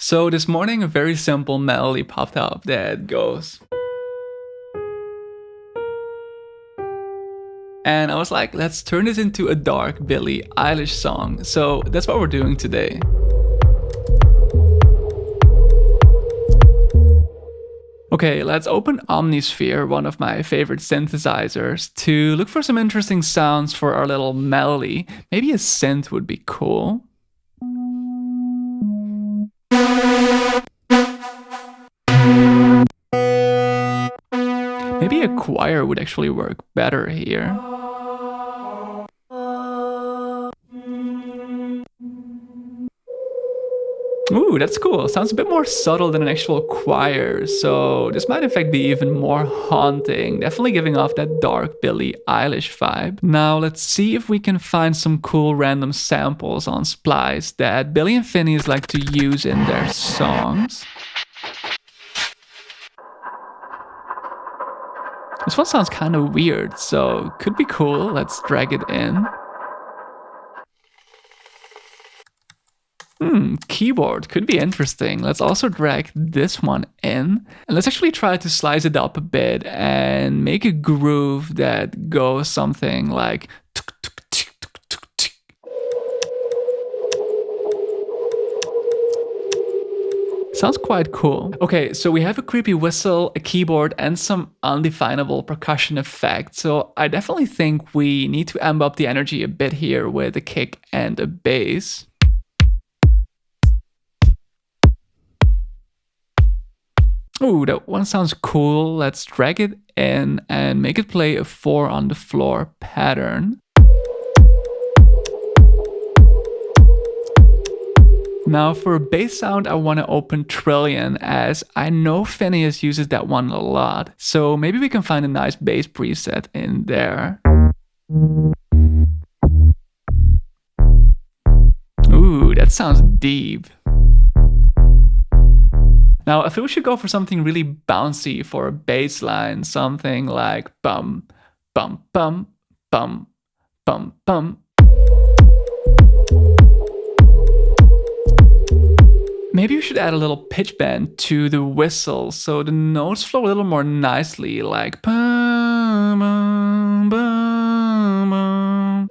So this morning a very simple melody popped up that goes. And I was like, let's turn this into a dark Billie Eilish song. So that's what we're doing today. Okay, let's open Omnisphere, one of my favorite synthesizers, to look for some interesting sounds for our little melody. Maybe a synth would be cool. Maybe a choir would actually work better here. Ooh, that's cool. Sounds a bit more subtle than an actual choir, so this might in fact be even more haunting, definitely giving off that dark Billie Eilish vibe. Now let's see if we can find some cool random samples on Splice that Billy and Phineas like to use in their songs. This one sounds kind of weird, so could be cool. Let's drag it in. Keyboard could be interesting. Let's also drag this one in. And let's actually try to slice it up a bit and make a groove that goes something like tuk, tuk, tuk, tuk, tuk, tuk. Sounds quite cool. Okay, so we have a creepy whistle, a keyboard, and some undefinable percussion effects. So I definitely think we need to amp up the energy a bit here with a kick and a bass. Ooh, that one sounds cool. Let's drag it in and make it play a 4 on the floor pattern. Now for a bass sound, I want to open Trillion, as I know Phineas uses that one a lot. So maybe we can find a nice bass preset in there. Ooh, that sounds deep. Now, I feel we should go for something really bouncy for a bass line, something like bum, bum, bum, bum, bum, bum. Maybe we should add a little pitch bend to the whistle so the notes flow a little more nicely, like bum, bum, bum, bum.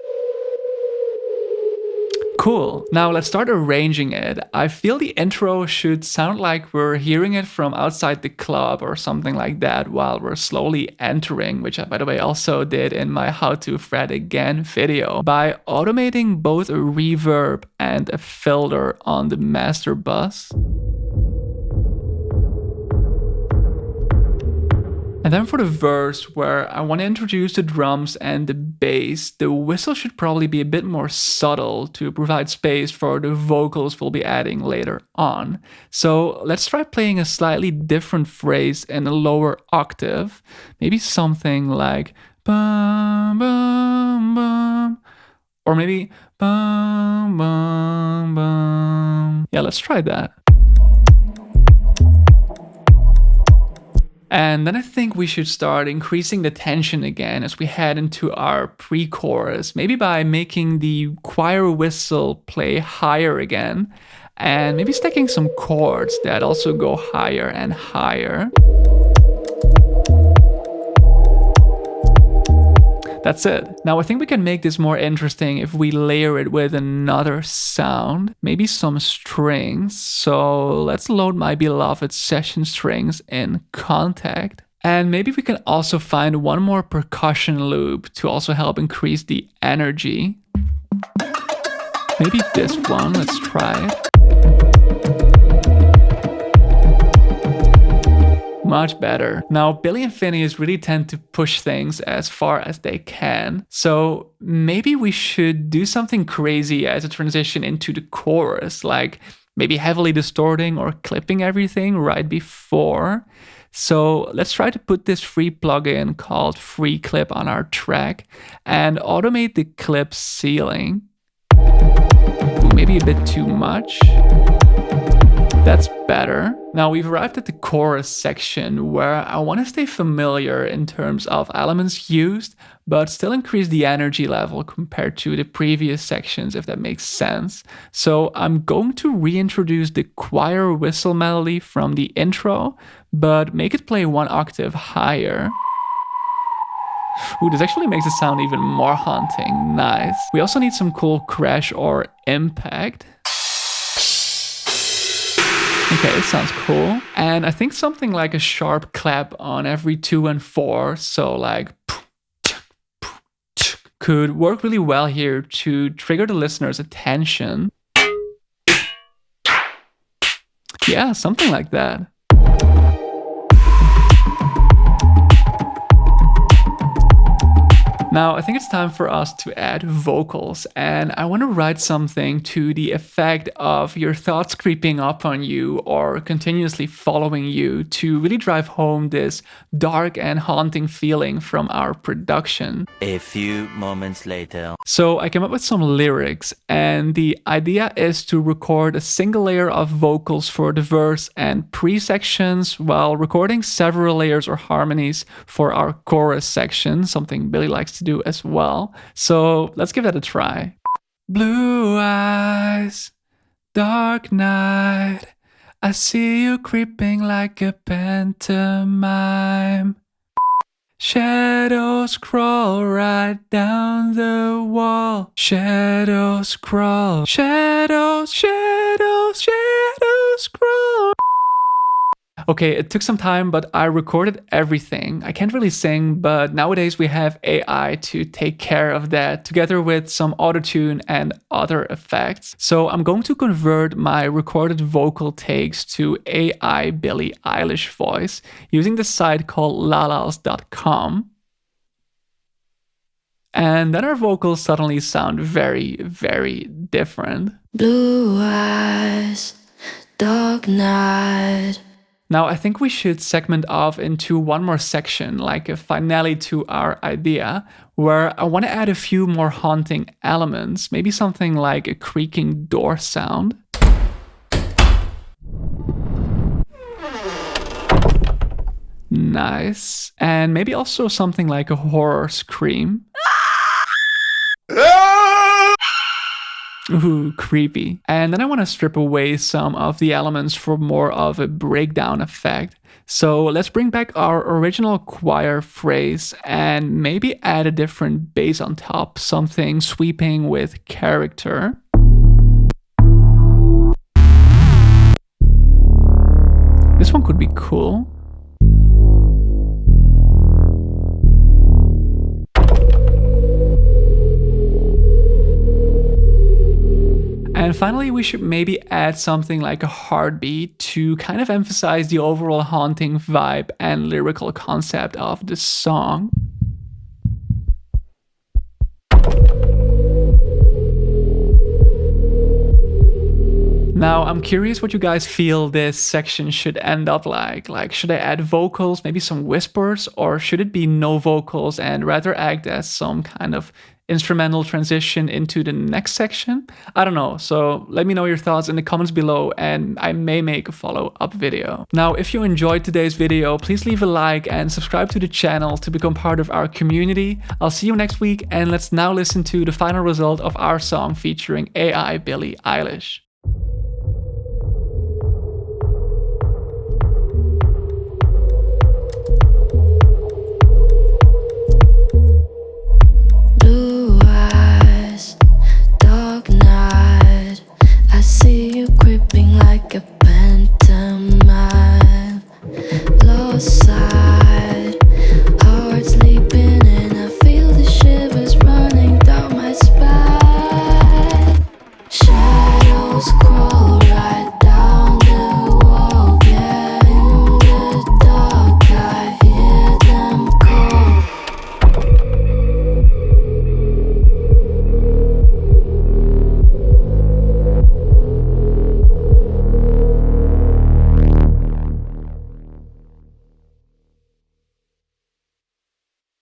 Cool. Now let's start arranging it. I feel the intro should sound like we're hearing it from outside the club or something like that while we're slowly entering, which I, by the way, also did in my How to Fret Again video by automating both a reverb and a filter on the master bus. And then for the verse, where I want to introduce the drums and the bass, the whistle should probably be a bit more subtle to provide space for the vocals we'll be adding later on. So let's try playing a slightly different phrase in a lower octave. Maybe something like bum, bum, bum. Or maybe bum, bum, bum. Yeah, let's try that. And then I think we should start increasing the tension again as we head into our pre-chorus, maybe by making the choir whistle play higher again, and maybe stacking some chords that also go higher and higher. That's it. Now I think we can make this more interesting if we layer it with another sound, maybe some strings. So let's load my beloved session strings in Kontakt. And maybe we can also find one more percussion loop to also help increase the energy. Maybe this one, let's try it. Much better. Now, Billy and Phineas really tend to push things as far as they can. So maybe we should do something crazy as a transition into the chorus, like maybe heavily distorting or clipping everything right before. So let's try to put this free plugin called Free Clip on our track and automate the clip ceiling. Maybe a bit too much. That's better. Now we've arrived at the chorus section where I want to stay familiar in terms of elements used, but still increase the energy level compared to the previous sections, if that makes sense. So I'm going to reintroduce the choir whistle melody from the intro, but make it play 1 octave higher. Ooh, this actually makes it sound even more haunting. Nice. We also need some cool crash or impact. Okay, it sounds cool. And I think something like a sharp clap on every 2 and 4, so like could work really well here to trigger the listener's attention. Yeah, something like that. Now, I think it's time for us to add vocals, and I want to write something to the effect of your thoughts creeping up on you or continuously following you to really drive home this dark and haunting feeling from our production. A few moments later. So I came up with some lyrics, and the idea is to record a single layer of vocals for the verse and pre-sections while recording several layers or harmonies for our chorus section, something Billy likes to do as well. So let's give that a try. Blue eyes, dark night, I see you creeping like a pantomime. Shadows crawl right down the wall. Shadows crawl. Shadows, shadows, shadows crawl. Okay, it took some time, but I recorded everything. I can't really sing, but nowadays we have AI to take care of that, together with some autotune and other effects. So I'm going to convert my recorded vocal takes to AI Billie Eilish voice using the site called lalals.com. And then our vocals suddenly sound very, very different. Blue eyes, dark night. Now, I think we should segment off into one more section, like a finale to our idea, where I want to add a few more haunting elements, maybe something like a creaking door sound. Nice. And maybe also something like a horror scream. Ooh, creepy. And then I want to strip away some of the elements for more of a breakdown effect. So let's bring back our original choir phrase and maybe add a different bass on top, something sweeping with character. This one could be cool. And finally, we should maybe add something like a heartbeat to kind of emphasize the overall haunting vibe and lyrical concept of the song. Now, I'm curious what you guys feel this section should end up like. Like, should I add vocals, maybe some whispers, or should it be no vocals and rather act as some kind of instrumental transition into the next section? I don't know, so let me know your thoughts in the comments below and I may make a follow-up video. Now, if you enjoyed today's video, please leave a like and subscribe to the channel to become part of our community. I'll see you next week, and let's now listen to the final result of our song featuring AI Billie Eilish.